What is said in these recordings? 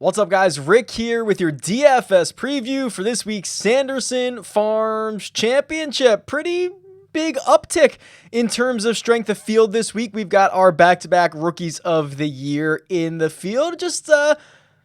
What's up, guys? Rick here with your DFS preview for this week's Sanderson Farms Championship. Pretty big uptick in terms of strength of field this week. We've got our back-to-back rookies of the year in the field.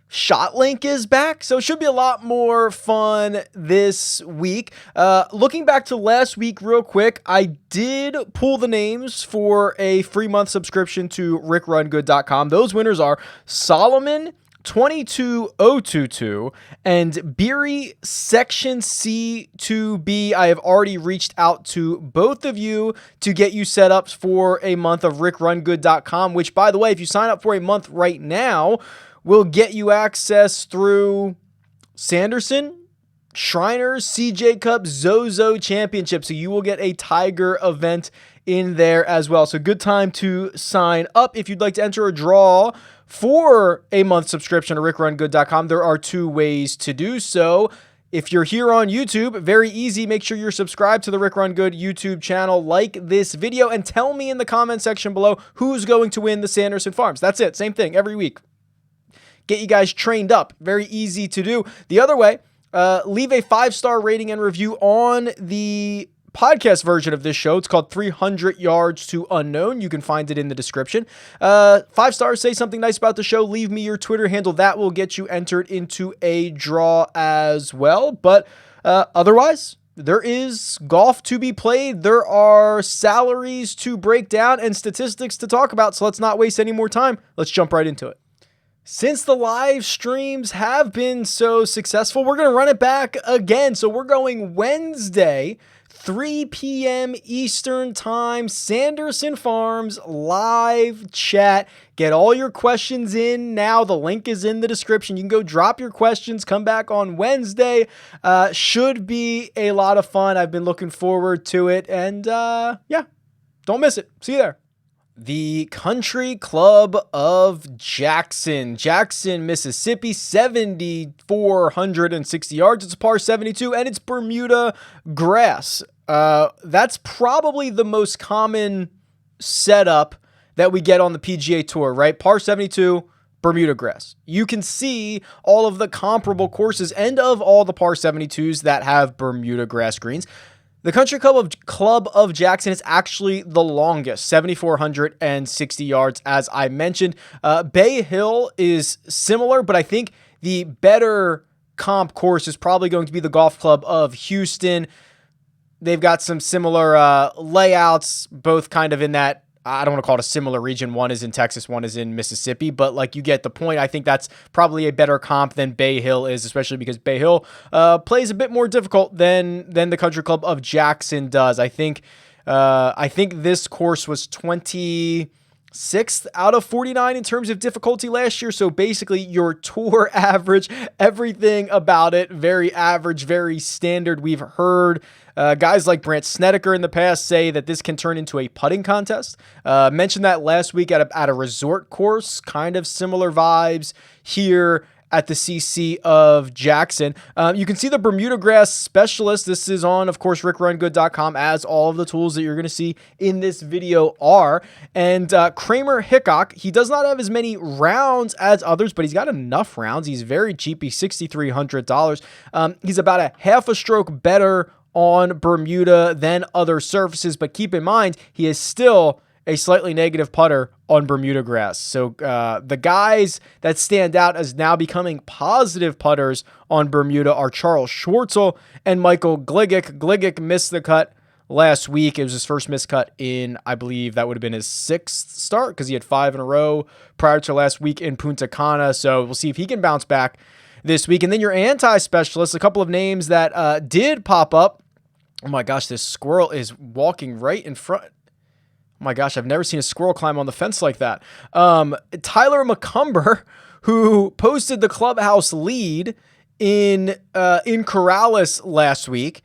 ShotLink is back, so it should be a lot more fun this week. Looking back to last week real quick, I did pull the names for a free month subscription to RickRunGood.com. Those winners are Solomon 22022 and Beery Section C2B. I have already reached out to both of you to get you set up for a month of RickRunGood.com, which, by the way, if you sign up for a month right now, will get you access through Sanderson, Shriners, CJ Cup, Zozo Championship. So you will get a Tiger event in there as well. So good time to sign up. If you'd like to enter a draw for a month subscription to RickRunGood.com, there are two ways to do so. If you're here on YouTube, very easy. Make sure you're subscribed to the Rick Run Good YouTube channel, like this video, and tell me in the comment section below who's going to win the Sanderson Farms. That's it. Same thing every week. Get you guys trained up. Very easy to do. The other way, leave a 5-star rating and review on the podcast version of this show. It's called 300 Yards to Unknown. You can find it in the description. 5 stars, say something nice about the show. Leave me your Twitter handle. That will get you entered into a draw as well. But otherwise, there is golf to be played. There are salaries to break down and statistics to talk about. So let's not waste any more time. Let's jump right into it. Since the live streams have been so successful, we're going to run it back again. So we're going Wednesday, 3 p.m. Eastern Time, Sanderson Farms live chat. Get all your questions in now. The link is in the description. You can go drop your questions. Come back on Wednesday. Should be a lot of fun. I've been looking forward to it. And yeah, don't miss it. See you there. The Country Club of Jackson, Mississippi, 7,460 yards. It's a par 72, and it's Bermuda grass. That's probably the most common setup that we get on the PGA Tour, right? Par 72, Bermuda grass. You can see all of the comparable courses and of all the par 72s that have Bermuda grass greens. The Country Club of Jackson is actually the longest, 7,460 yards, as I mentioned. Bay Hill is similar, but I think the better comp course is probably going to be the Golf Club of Houston. They've got some similar layouts, both kind of in that, I don't want to call it a similar region. One is in Texas, one is in Mississippi, but like you get the point. I think that's probably a better comp than Bay Hill is, especially because Bay Hill plays a bit more difficult than the Country Club of Jackson does. I think this course was 26th out of 49 in terms of difficulty last year. So basically your tour average, everything about it, very average, very standard. We've heard guys like Brandt Snedeker in the past say that this can turn into a putting contest. Mentioned that last week at a resort course, kind of similar vibes here at the CC of Jackson. You can see the Bermuda grass specialist. This is on, of course, RickRunGood.com, as all of the tools that you're going to see in this video are. And Kramer Hickok, he does not have as many rounds as others, but he's got enough rounds. He's very cheap. He's $6,300. He's about a half a stroke better on Bermuda than other surfaces, but keep in mind, he is still a slightly negative putter on Bermuda grass. So the guys that stand out as now becoming positive putters on Bermuda are Charles Schwartzel and Michael Gligic. Gligic missed the cut last week. It was his first missed cut in, I believe that would have been his 6th start, because he had 5 in a row prior to last week in Punta Cana. So we'll see if he can bounce back this week. And then your anti-specialists, a couple of names that did pop up. Oh my gosh, this squirrel is walking right in front. Oh my gosh, I've never seen a squirrel climb on the fence like that. Tyler Mccumber, who posted the clubhouse lead in Corrales last week.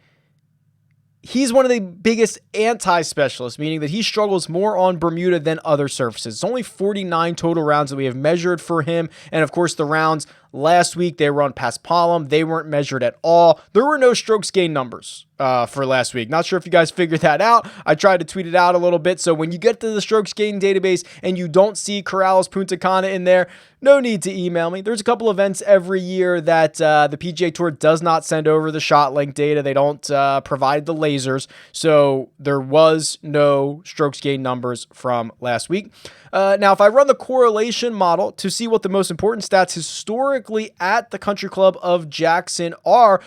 He's one of the biggest anti-specialists, meaning that he struggles more on Bermuda than other surfaces. It's only 49 total rounds that we have measured for him. And of course, the rounds Last week, they were on Paspalum. They weren't measured at all. There were no strokes gained numbers for last week. Not sure if you guys figured that out. I tried to tweet it out a little bit. So when you get to the strokes gained database and you don't see Corrales Punta Cana in there, no need to email me. There's a couple events every year that the PGA Tour does not send over the shot link data. They don't provide the lasers. So there was no strokes gained numbers from last week. Now, if I run the correlation model to see what the most important stats historically at the Country Club of Jackson are,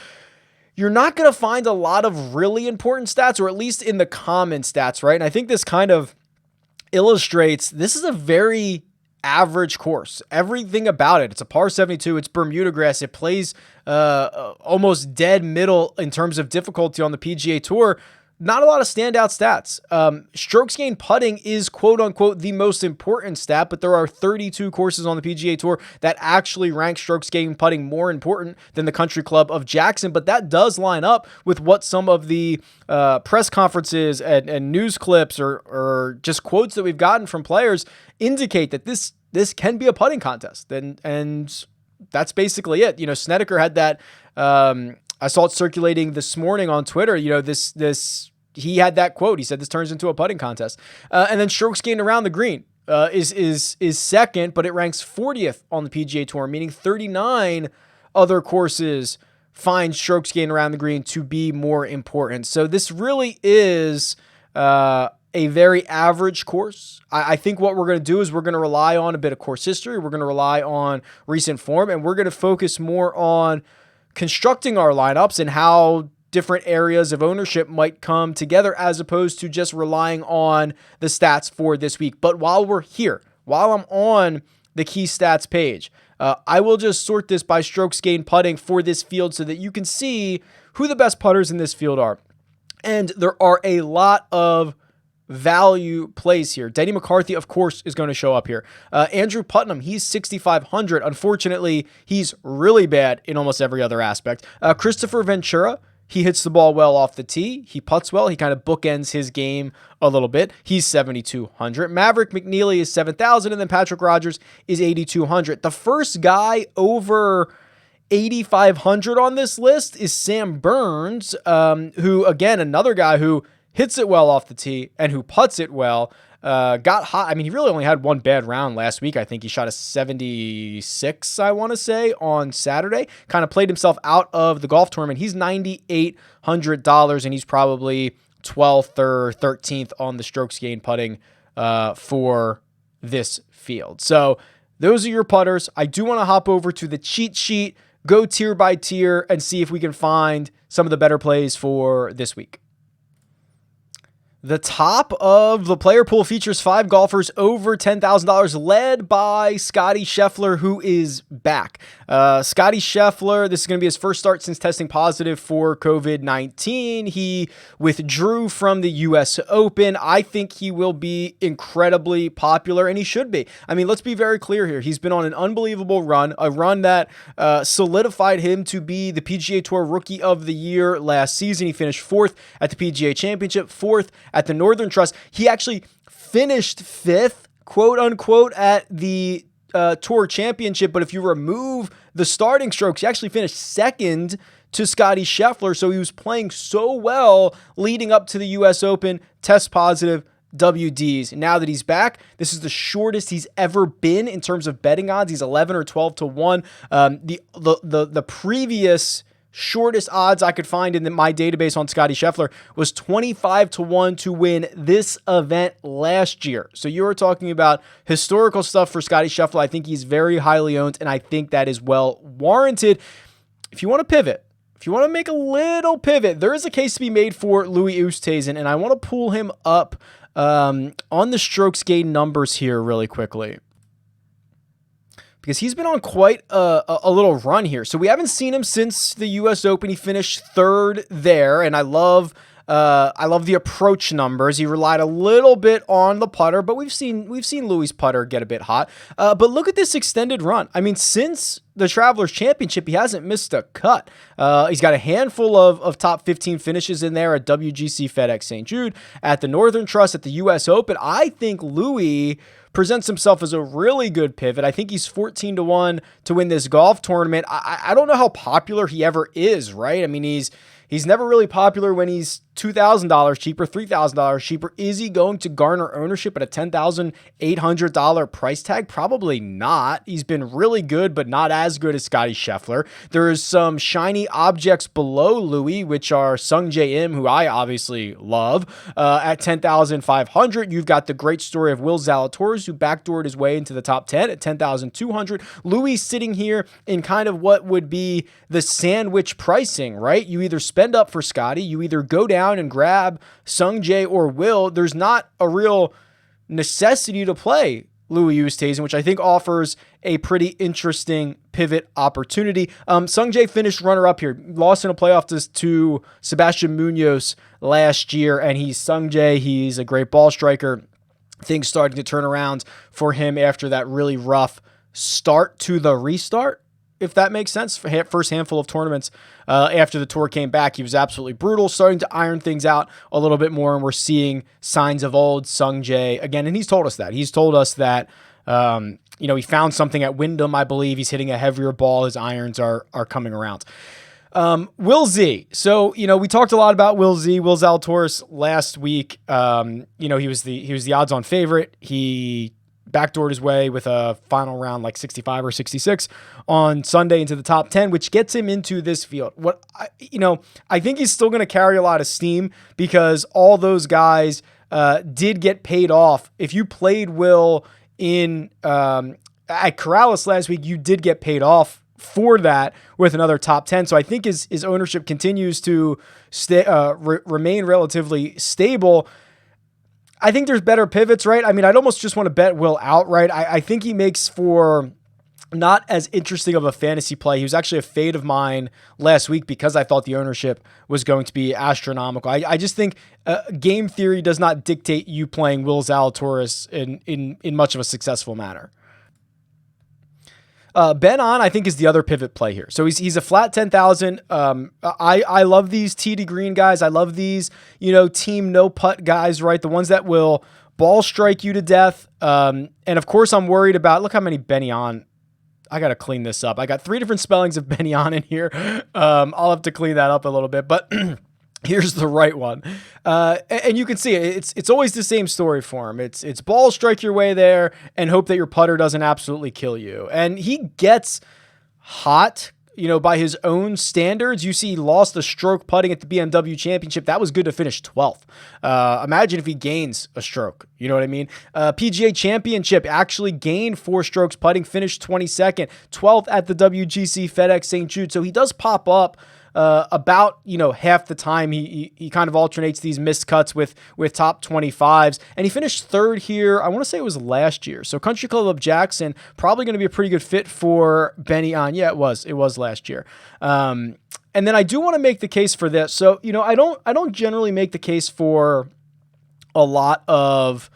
you're not going to find a lot of really important stats, or at least in the common stats, right? And I think this kind of illustrates this is a very average course. Everything about it. It's a par 72. It's Bermuda grass. It plays almost dead middle in terms of difficulty on the PGA Tour. Not a lot of standout stats. Strokes gained putting is quote unquote the most important stat, but there are 32 courses on the PGA Tour that actually rank strokes gained putting more important than the Country Club of Jackson. But that does line up with what some of the press conferences and news clips or just quotes that we've gotten from players indicate that this can be a putting contest. And that's basically it. You know, Snedeker had that. I saw it circulating this morning on Twitter. You know, he had that quote. He said this turns into a putting contest. And then strokes gained around the green is second, but it ranks 40th on the PGA Tour, meaning 39 other courses find strokes gained around the green to be more important. So this really is a very average course. I think what we're going to do is we're going to rely on a bit of course history. We're going to rely on recent form, and we're going to focus more on constructing our lineups and how different areas of ownership might come together as opposed to just relying on the stats for this week. But while we're here, while I'm on the key stats page, I will just sort this by strokes gained putting for this field so that you can see who the best putters in this field are. And there are a lot of value plays here. Denny McCarthy, of course, is going to show up here. Andrew Putnam, he's 6,500. Unfortunately, he's really bad in almost every other aspect. Christopher Ventura, he hits the ball well off the tee. He putts well. He kind of bookends his game a little bit. He's 7,200. Maverick McNeely is 7,000, and then Patrick Rogers is 8,200. The first guy over 8,500 on this list is Sam Burns, who, again, another guy who hits it well off the tee and who putts it well. Got hot. I mean, he really only had one bad round last week. I think he shot a 76, I want to say, on Saturday. Kind of played himself out of the golf tournament. He's $9,800, and he's probably 12th or 13th on the strokes gained putting for this field. So those are your putters. I do want to hop over to the cheat sheet, go tier by tier, and see if we can find some of the better plays for this week. The top of the player pool features 5 golfers over $10,000, led by Scottie Scheffler, who is back. Scottie Scheffler, this is going to be his first start since testing positive for COVID-19. He withdrew from the U.S. Open. I think he will be incredibly popular, and he should be. I mean, let's be very clear here. He's been on an unbelievable run, a run that solidified him to be the PGA Tour Rookie of the Year last season. He finished 4th at the PGA Championship, 4th at the Northern Trust. He actually finished 5th, quote unquote, at the Tour Championship. But if you remove the starting strokes, he actually finished 2nd to Scottie Scheffler. So he was playing so well leading up to the U.S. Open, test positive, WDs. Now that he's back, this is the shortest he's ever been in terms of betting odds. He's 11 or 12 to 1. The previous shortest odds I could find in my database on Scottie Scheffler was 25 to 1 to win this event last year. So you are talking about historical stuff for Scottie Scheffler. I think he's very highly owned, and I think that is well warranted. If you want to pivot, if you want to make a little pivot, there is a case to be made for Louis Oosthuizen, and I want to pull him up on the strokes gained numbers here really quickly, because he's been on quite a little run here. So we haven't seen him since the U.S. Open. He finished 3rd there, and I love I love the approach numbers. He relied a little bit on the putter, but we've seen Louis' putter get a bit hot. But look at this extended run. I mean, since the Travelers Championship, he hasn't missed a cut. He's got a handful of top 15 finishes in there at WGC, FedEx St. Jude, at the Northern Trust, at the U.S. Open. I think Louis presents himself as a really good pivot. I think he's 14-1 to win this golf tournament. I don't know how popular he ever is, right? I mean, he's never really popular when he's $2,000 cheaper, $3,000 cheaper. Is he going to garner ownership at a $10,800 price tag? Probably not. He's been really good, but not as good as Scottie Scheffler. There's some shiny objects below Louis, which are Sung J M, who I obviously love, at $10,500. You've got the great story of Will Zalatoris, who backdoored his way into the top 10 at $10,200. Louis sitting here in kind of what would be the sandwich pricing, right? You either spend up for Scottie, you either go down and grab Sung Jae or Will. There's not a real necessity to play Louis Oosthuizen, which I think offers a pretty interesting pivot opportunity. Sung Jae finished runner-up here, lost in a playoff to Sebastian Munoz last year, and he's Sung Jae. He's a great ball striker. Things starting to turn around for him after that really rough start to the restart, if that makes sense. First handful of tournaments after the tour came back, he was absolutely brutal, starting to iron things out a little bit more, and we're seeing signs of old Sung Jae again, and he's told us that. He's told us that, he found something at Wyndham, I believe. He's hitting a heavier ball. His irons are coming around. Will Z. So, we talked a lot about Will Zalatoris last week. He was the odds-on favorite. He backdoored his way with a final round like 65 or 66 on Sunday into the top 10, which gets him into this field. I think he's still going to carry a lot of steam because all those guys did get paid off. If you played Will in at Corrales last week, you did get paid off for that with another top 10. So I think his ownership continues to remain relatively stable. I think there's better pivots, right? I mean, I'd almost just want to bet Will outright. I think he makes for not as interesting of a fantasy play. He was actually a fade of mine last week because I thought the ownership was going to be astronomical. I just think game theory does not dictate you playing Will Zalatoris in much of a successful manner. Ben On, I think, is the other pivot play here. So he's a flat 10,000. I love these tee to green guys. I love these, team no putt guys, right? The ones that will ball strike you to death. And of course, I'm worried about, look how many Benny On. I got to clean this up. I got 3 different spellings of Benny On in here. I'll have to clean that up a little bit, but here's the right one. And you can see it's always the same story for him. It's ball strike your way there and hope that your putter doesn't absolutely kill you. And he gets hot, by his own standards. You see he lost the stroke putting at the BMW Championship. That was good to finish 12th. Imagine if he gains a stroke. You know what I mean? PGA Championship actually gained 4 strokes putting, finished 22nd, 12th at the WGC FedEx St. Jude. So he does pop up about half the time. He kind of alternates these missed cuts with top 25s, and he finished 3rd here. I want to say it was last year. So Country Club of Jackson probably going to be a pretty good fit for Benny On. Yeah, it was last year. And then I do want to make the case for this. So I don't generally make the case for a lot of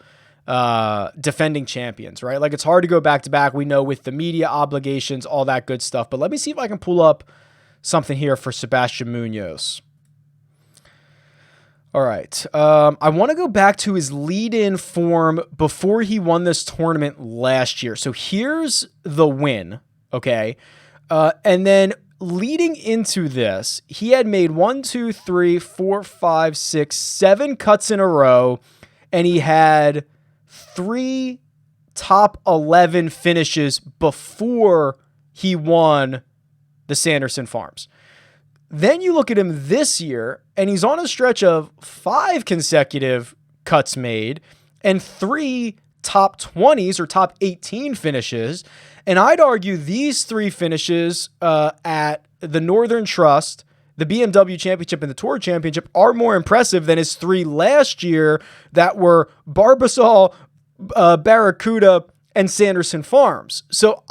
defending champions, right? Like, it's hard to go back to back. We know with the media obligations, all that good stuff. But let me see if I can pull up something here for Sebastian Munoz. All right. I want to go back to his lead-in form before he won this tournament last year. So here's the win, okay? And then leading into this, he had made 7 cuts in a row, and he had 3 top 11 finishes before he won the Sanderson Farms. Then you look at him this year, and he's on a stretch of 5 consecutive cuts made and 3 top 20s or top 18 finishes. And I'd argue these 3 finishes at the Northern Trust, the BMW Championship, and the Tour Championship are more impressive than his 3 last year that were Barbasol, Barracuda, and Sanderson Farms. So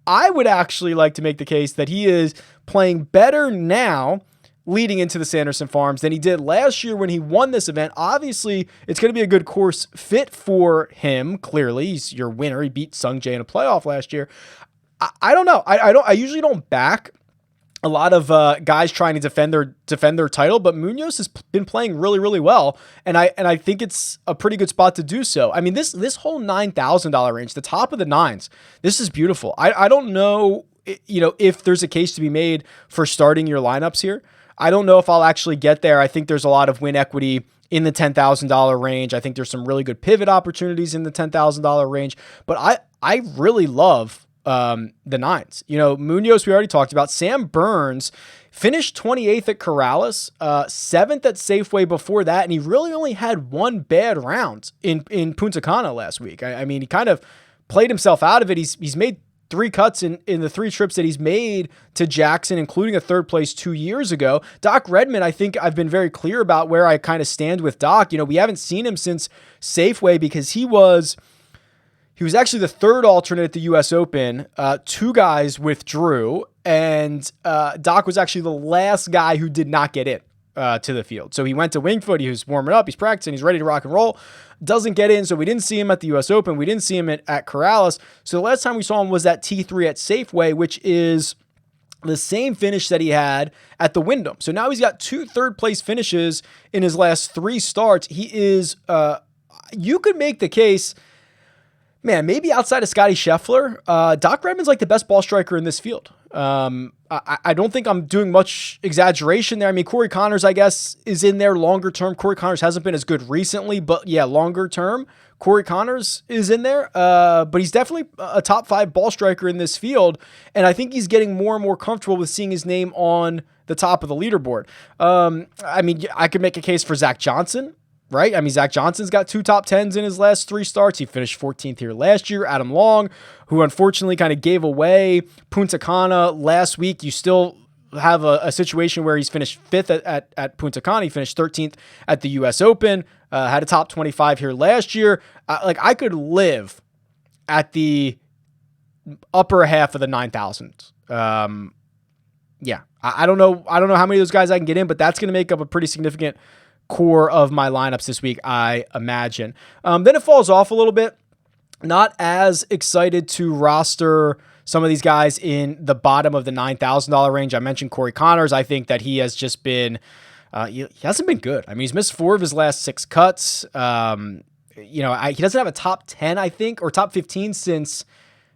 I would actually like to make the case that he is playing better now leading into the Sanderson Farms than he did last year when he won this event. Obviously, it's going to be a good course fit for him. Clearly, he's your winner. He beat Sung Jae in a playoff last year. I don't know. I usually don't back a lot of guys trying to defend their title, but Munoz has been playing really, really well, and I think it's a pretty good spot to do so. I mean, this whole $9,000 range, the top of the nines, this is beautiful. I don't know, if there's a case to be made for starting your lineups here. I don't know if I'll actually get there. I think there's a lot of win equity in the $10,000 range. I think there's some really good pivot opportunities in the $10,000 range, but I really love the nines. Munoz, we already talked about. Sam Burns finished 28th at Corrales, 7th at Safeway before that, and he really only had one bad round in Punta Cana last week. I mean, he kind of played himself out of it. He's made 3 cuts in the 3 trips that he's made to Jackson, including a 3rd place 2 years ago. Doc Redman, I think I've been very clear about where I kind of stand with Doc. We haven't seen him since Safeway because he was actually the 3rd alternate at the U.S. Open. 2 guys withdrew, and Doc was actually the last guy who did not get in to the field. So he went to Winged Foot. He was warming up. He's practicing. He's ready to rock and roll. Doesn't get in, so we didn't see him at the U.S. Open. We didn't see him at Corrales. So the last time we saw him was that T3 at Safeway, which is the same finish that he had at the Wyndham. So now he's got 2 third-place finishes in his last 3 starts. He is, you could make the case, man, maybe outside of Scottie Scheffler, Doc Redman's like the best ball striker in this field. I don't think I'm doing much exaggeration there. I mean, Corey Connors, I guess, is in there longer term. Corey Connors hasn't been as good recently, but yeah, longer term, Corey Connors is in there. But he's definitely a top 5 ball striker in this field. And I think he's getting more and more comfortable with seeing his name on the top of the leaderboard. I mean, I could make a case for Zach Johnson. Right? I mean, Zach Johnson's got 2 top 10s in his last 3 starts. He finished 14th here last year. Adam Long, who unfortunately kind of gave away Punta Cana last week. You still have a situation where he's finished 5th at Punta Cana. He finished 13th at the U.S. Open. Had a top 25 here last year. I could live at the upper half of the 9,000s. Yeah, I don't know how many of those guys I can get in, but that's going to make up a pretty significant core of my lineups this week, I imagine. Then it falls off a little bit. Not as excited to roster some of these guys in the bottom of the $9,000 range. I mentioned Corey Connors. I think that he has just been, he hasn't been good. I mean, he's missed 4 of his last 6 cuts. He doesn't have a top 10, I think, or top 15 since,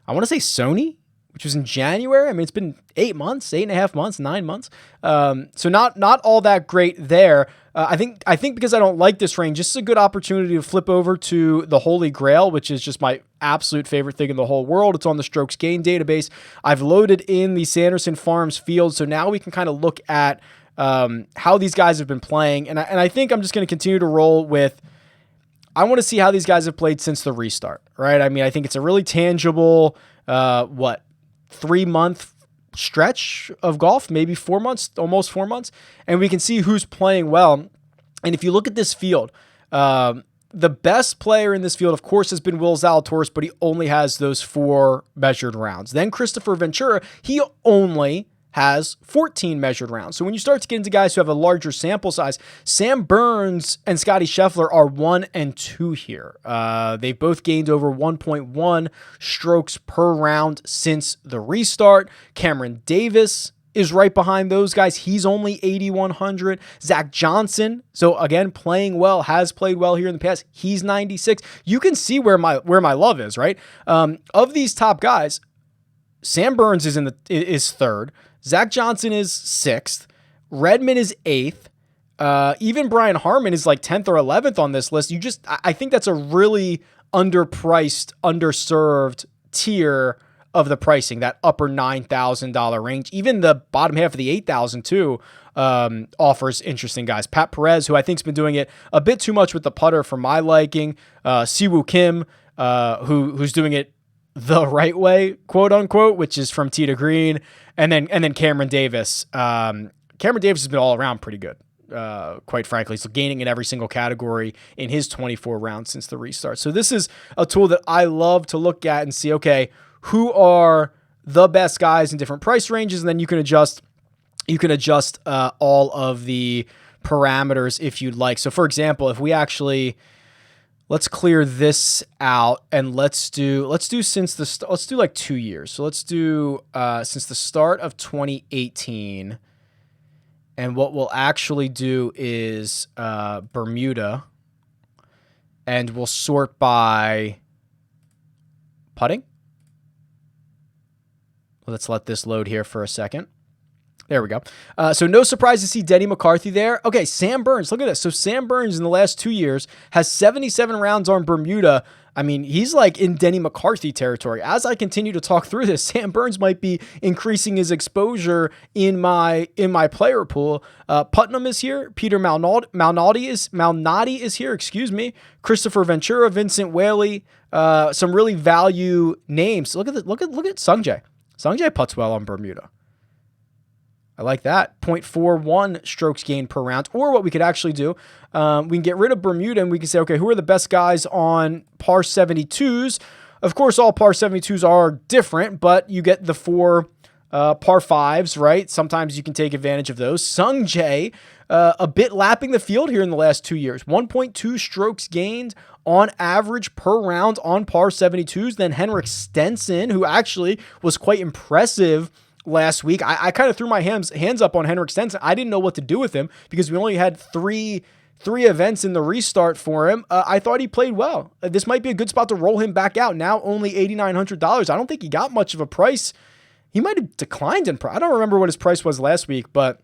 I want to say Sony, which was in January. I mean, it's been 8 months, 8.5 months, 9 months. So not all that great there. I think because I don't like this range, this is a good opportunity to flip over to the Holy Grail, which is just my absolute favorite thing in the whole world. It's on the Strokes Gained database. I've loaded in the Sanderson Farms field, so now we can kind of look at how these guys have been playing. And I think I'm just going to continue to roll with, I want to see how these guys have played since the restart, right? I mean, I think it's a really tangible, 3-month stretch of golf, maybe 4 months, almost 4 months, and we can see who's playing well. And if you look at this field, the best player in this field, of course, has been Will Zalatoris, but he only has those 4 measured rounds. Then Christopher Ventura, he only has 14 measured rounds. So when you start to get into guys who have a larger sample size, Sam Burns and Scottie Scheffler are 1 and 2 here. They've both gained over 1.1 strokes per round since the restart. Cameron Davis is right behind those guys. He's only 8,100. Zach Johnson, so again, playing well, has played well here in the past. He's 96. You can see where my love is, right? Of these top guys, Sam Burns is is 3rd. Zach Johnson is 6th. Redman is 8th. Even Brian Harman is like 10th or 11th on this list. I think that's a really underpriced, underserved tier of the pricing, that upper $9,000 range. Even the bottom half of the 8,000 too offers interesting guys. Pat Perez, who I think's been doing it a bit too much with the putter for my liking. Siwoo Kim, who's doing it the right way, quote unquote, which is from tee to green, and then Cameron Davis. Cameron Davis has been all around pretty good, quite frankly. So gaining in every single category in his 24 rounds since the restart. So this is a tool that I love to look at and see, okay, who are the best guys in different price ranges, and then you can adjust you can adjust all of the parameters if you'd like. So for example, if we actually, let's clear this out and let's do let's do like 2 years. So let's do since the start of 2018. And what we'll actually do is Bermuda, and we'll sort by putting. Let's let this load here for a second. There we go. So no surprise to see Denny McCarthy there. Okay, Sam Burns, look at this. So Sam Burns in the last 2 years has 77 rounds on Bermuda. I mean, he's like in Denny McCarthy territory. As I continue to talk through this, Sam Burns might be increasing his exposure in my player pool. Putnam is here. Peter Malnati is here. Excuse me. Christopher Ventura, Vincent Whaley. Some really value names. Look at this. Look at Sungjae. Sungjae putts well on Bermuda. I like that. 0.41 strokes gained per round. Or what we could actually do, we can get rid of Bermuda and we can say, okay, who are the best guys on par 72s? Of course, all par 72s are different, but you get the 4 par 5s, right? Sometimes you can take advantage of those. Sungjae, a bit lapping the field here in the last 2 years. 1.2 strokes gained on average per round on par 72s. Then Henrik Stenson, who actually was quite impressive last week. I kind of threw my hands up on Henrik Stenson. I didn't know what to do with him because we only had three events in the restart for him. I thought he played well. This might be a good spot to roll him back out. Now only $8,900. I don't think he got much of a price. He might have declined in price. I don't remember what his price was last week, but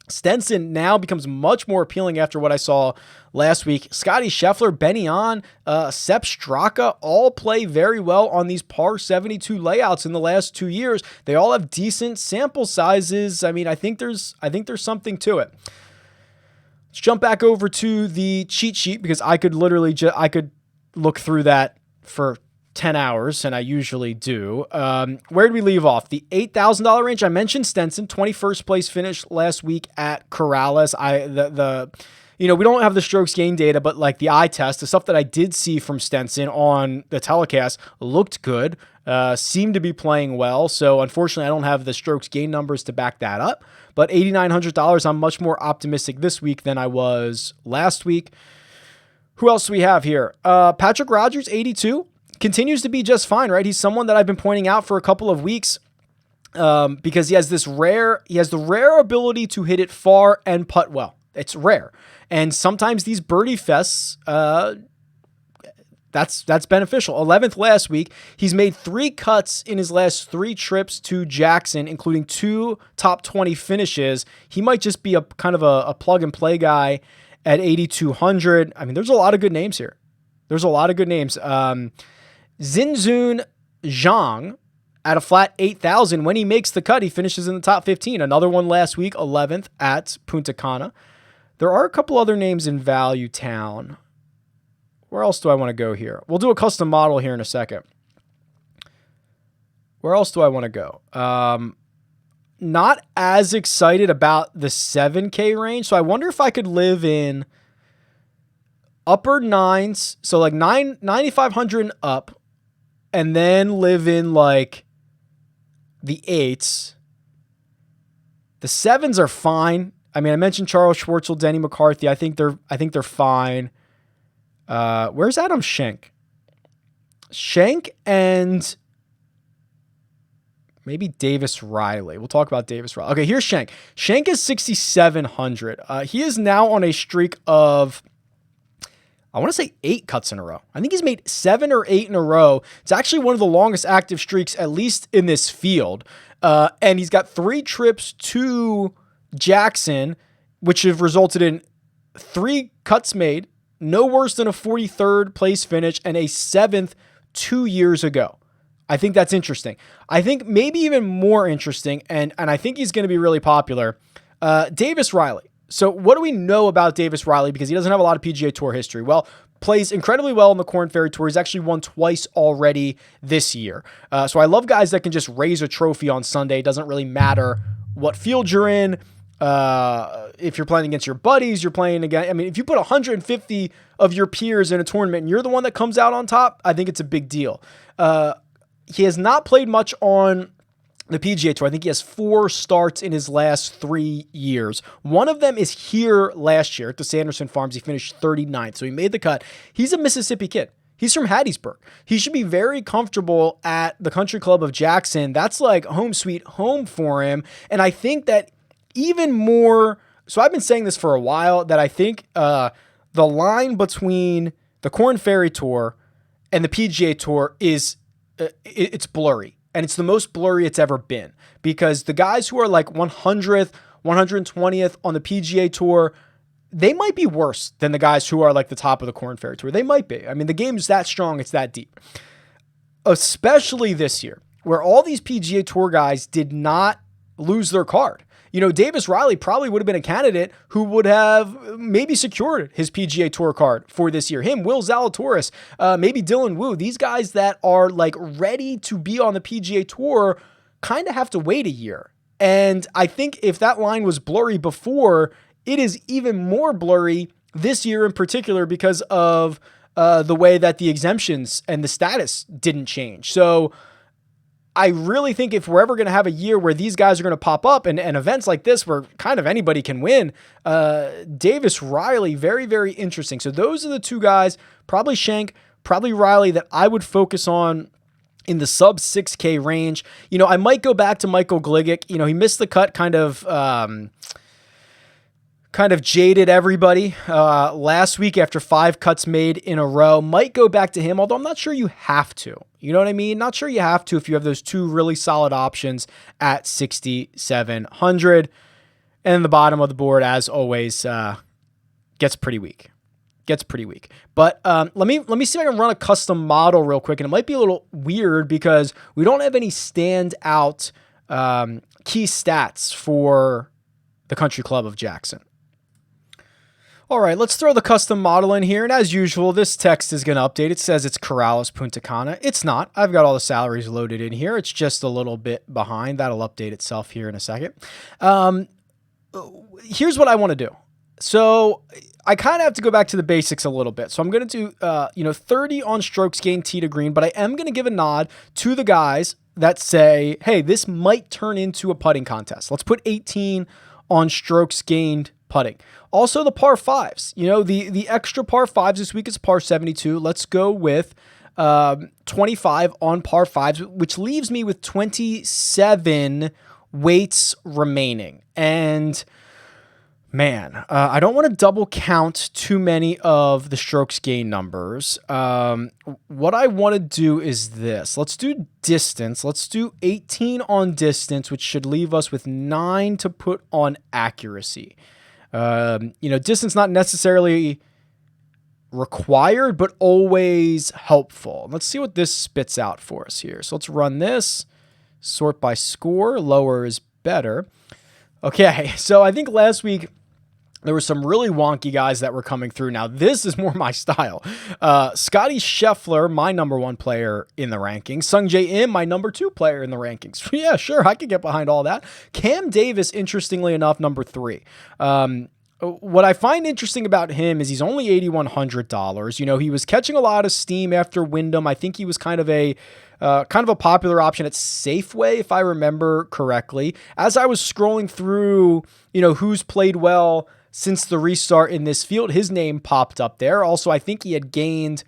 Stenson now becomes much more appealing after what I saw last week. Scottie Scheffler, Benny On, Sepp Straka all play very well on these par 72 layouts in the last 2 years. They all have decent sample sizes. I mean, I think there's something to it. Let's jump back over to the cheat sheet because I could literally I could look through that for 10 hours, and I usually do. Where did we leave off? The $8,000 range. I mentioned Stenson, 21st place finish last week at Corrales. We don't have the strokes gain data, but like the eye test, the stuff that I did see from Stenson on the telecast looked good, seemed to be playing well. So unfortunately, I don't have the strokes gain numbers to back that up, but $8,900, I'm much more optimistic this week than I was last week. Who else do we have here? Patrick Rogers, 82. Continues to be just fine, right? He's someone that I've been pointing out for a couple of weeks because he has the rare ability to hit it far and putt well. It's rare. And sometimes these birdie fests, that's beneficial. 11th last week. He's made 3 cuts in his last 3 trips to Jackson, including 2 top 20 finishes. He might just be a kind of a plug and play guy at 8,200. I mean, there's a lot of good names here. Zinzun Zhang at a flat 8,000. When he makes the cut, he finishes in the top 15. Another one last week, 11th at Punta Cana. There are a couple other names in Value Town. Where else do I want to go here? We'll do a custom model here in a second. Where else do I want to go? Not as excited about the 7K range. So I wonder if I could live in upper 9s. So like 9,500 and up. And then live in like the 8s. The 7s are fine. I mean, I mentioned Charles Schwartzel, Denny McCarthy. I think they're fine. Where's Adam Schenk? Schenk and maybe Davis Riley. We'll talk about Davis Riley. Okay, here's Schenk. Schenk is 6,700. He is now on a streak of, I want to say 8 cuts in a row. I think he's made 7 or 8 in a row. It's actually one of the longest active streaks, at least in this field. And he's got 3 trips to Jackson, which have resulted in 3 cuts made, no worse than a 43rd place finish, and a 7th 2 years ago. I think that's interesting. I think maybe even more interesting, and I think he's going to be really popular, Davis Riley. So what do we know about Davis Riley? Because he doesn't have a lot of PGA Tour history. Well, plays incredibly well in the Korn Ferry Tour. He's actually won twice already this year. So I love guys that can just raise a trophy on Sunday. It doesn't really matter what field you're in. If you're playing against your buddies, you're playing against, I mean, if you put 150 of your peers in a tournament and you're the one that comes out on top, I think it's a big deal. He has not played much on the PGA Tour. I think he has 4 starts in his last 3 years. One of them is here last year at the Sanderson Farms. He finished 39th, so he made the cut. He's a Mississippi kid. He's from Hattiesburg. He should be very comfortable at the Country Club of Jackson. That's like home sweet home for him. And I think that even more, so I've been saying this for a while, that I think the line between the Korn Ferry Tour and the PGA Tour is, it's blurry. And it's the most blurry it's ever been, because the guys who are like 100th, 120th on the PGA Tour, they might be worse than the guys who are like the top of the Korn Ferry Tour. They might be. I mean, the game's that strong. It's that deep. Especially this year, where all these PGA Tour guys did not lose their card. You know, Davis Riley probably would have been a candidate who would have maybe secured his PGA Tour card for this year. Him, Will Zalatoris, maybe Dylan Wu. These guys that are like ready to be on the PGA Tour kind of have to wait a year. And I think if that line was blurry before, it is even more blurry this year in particular because of the way that the exemptions and the status didn't change. So I really think if we're ever going to have a year where these guys are going to pop up and events like this where kind of anybody can win, Davis Riley, very, very interesting. So those are the 2 guys, probably Schenk, probably Riley, that I would focus on in the sub 6K range. You know, I might go back to Michael Gligic. You know, he missed the cut, kind of jaded everybody last week after 5 cuts made in a row. Might go back to him, although I'm not sure you have to. You know what I mean? Not sure you have to if you have those 2 really solid options at 6,700. And the bottom of the board, as always, gets pretty weak. But let me see if I can run a custom model real quick. And it might be a little weird because we don't have any standout key stats for the Country Club of Jackson. All right, let's throw the custom model in here. And as usual, this text is going to update. It says it's Corrales Punta Cana. It's not. I've got all the salaries loaded in here. It's just a little bit behind. That'll update itself here in a second. Here's what I want to do. So I kind of have to go back to the basics a little bit. So I'm going to do 30 on strokes gained tee to green, but I am going to give a nod to the guys that say, hey, this might turn into a putting contest. Let's put 18 on strokes gained putting. Also the par 5s, you know, the extra par 5s this week is par 72. Let's go with 25 on par 5s, which leaves me with 27 weights remaining. And man, I don't want to double count too many of the strokes gain numbers. What I want to do is this. Let's do distance. Let's do 18 on distance, which should leave us with 9 to put on accuracy. Distance not necessarily required, but always helpful. Let's see what this spits out for us here. So let's run this, sort by score, lower is better. Okay, so I think last week there were some really wonky guys that were coming through. Now, this is more my style. Scottie Scheffler, my number 1 player in the rankings. Sungjae Im, my number 2 player in the rankings. Yeah, sure, I could get behind all that. Cam Davis, interestingly enough, number 3. What I find interesting about him is he's only $8,100. You know, he was catching a lot of steam after Wyndham. I think he was kind of a popular option at Safeway, if I remember correctly. As I was scrolling through, who's played well since the restart in this field, his name popped up there. Also, I think he had gained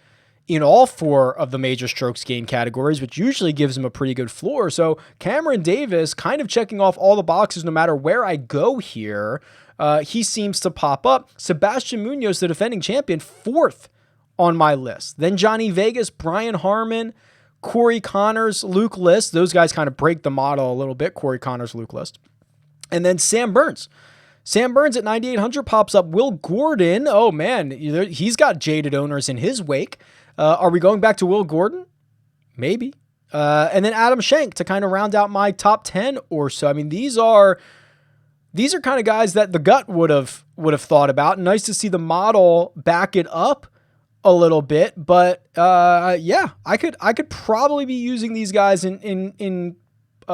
in all 4 of the major strokes gain categories, which usually gives him a pretty good floor. So Cameron Davis kind of checking off all the boxes no matter where I go here. He seems to pop up. Sebastian Munoz, the defending champion, 4th on my list. Then Johnny Vegas, Brian Harmon, Corey Connors, Luke List. Those guys kind of break the model a little bit. Corey Connors, Luke List. And then Sam Burns. Sam Burns at 9,800 pops up. Will Gordon, oh man, he's got jaded owners in his wake. Are we going back to Will Gordon? Maybe. And then Adam Schenk to kind of round out my top 10 or so. I mean, these are kind of guys that the gut would have thought about. Nice to see the model back it up a little bit, but yeah, I could probably be using these guys in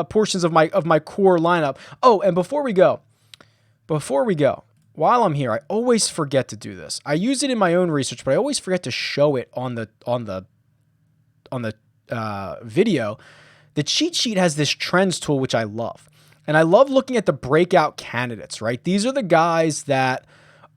portions of my core lineup. Oh, and before we go, while I'm here, I always forget to do this. I use it in my own research, but I always forget to show it on the video. the cheat sheet has this trends tool, which I love. And I love looking at the breakout candidates, right? These are the guys that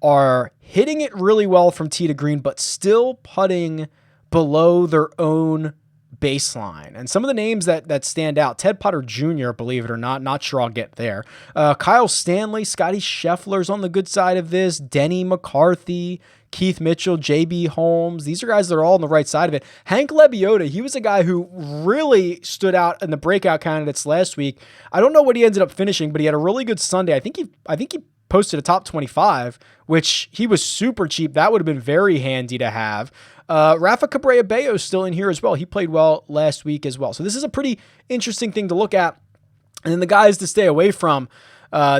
are hitting it really well from tee to green, but still putting below their own baseline. And some of the names that stand out, Ted Potter Jr., believe it or not sure I'll get there. Kyle Stanley, Scottie Scheffler's on the good side of this, Denny McCarthy, Keith Mitchell, JB Holmes. These are guys that are all on the right side of it. Hank Lebiota, he was a guy who really stood out in the breakout candidates last week. I don't know what he ended up finishing, but he had a really good Sunday. I think he posted a top 25, which he was super cheap. That would have been very handy to have. Rafa Cabrera-Bello is still in here as well. He played well last week as well. So this is a pretty interesting thing to look at. And then the guys to stay away from,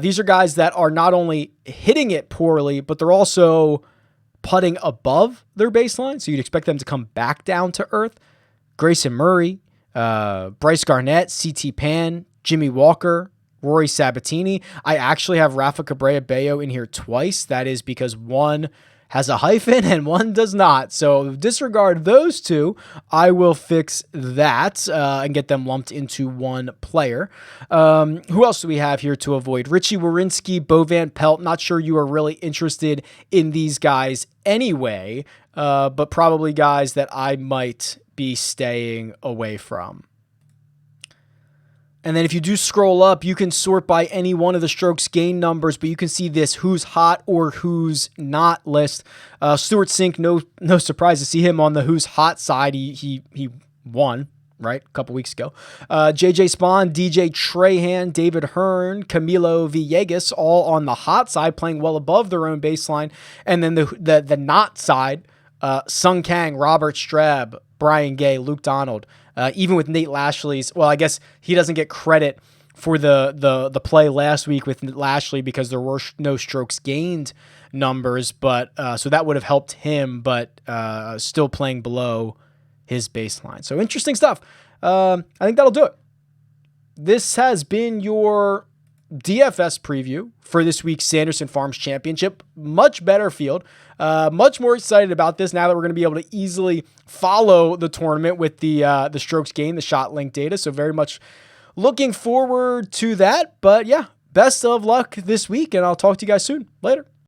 these are guys that are not only hitting it poorly, but they're also putting above their baseline. So you'd expect them to come back down to earth. Grayson Murray, Bryce Garnett, CT Pan, Jimmy Walker, Rory Sabatini. I actually have Rafa Cabrera-Bello in here twice. That is because one has a hyphen and one does not. So disregard those two. I will fix that and get them lumped into one player. Who else do we have here to avoid? Richie Warinsky, Bo Van Pelt. Not sure you are really interested in these guys anyway, but probably guys that I might be staying away from. And then if you do scroll up, you can sort by any one of the strokes gain numbers, but you can see this who's hot or who's not list. Stuart Sink, no surprise to see him on the who's hot side. He won, right, a couple weeks ago. JJ Spawn, DJ Trahan, David Hearn, Camilo Villegas, all on the hot side, playing well above their own baseline. And then the not side, Sung Kang, Robert Streb, Brian Gay, Luke Donald. Even with Nate Lashley's, well, I guess he doesn't get credit for the play last week with Lashley because there were no strokes gained numbers, but so that would have helped him, but still playing below his baseline. So interesting stuff. I think that'll do it. This has been your DFS preview for this week's Sanderson Farms Championship. Much better field. Much more excited about this now that we're going to be able to easily follow the tournament with the strokes gained, the shot link data. So very much looking forward to that. But yeah, best of luck this week, and I'll talk to you guys soon. Later.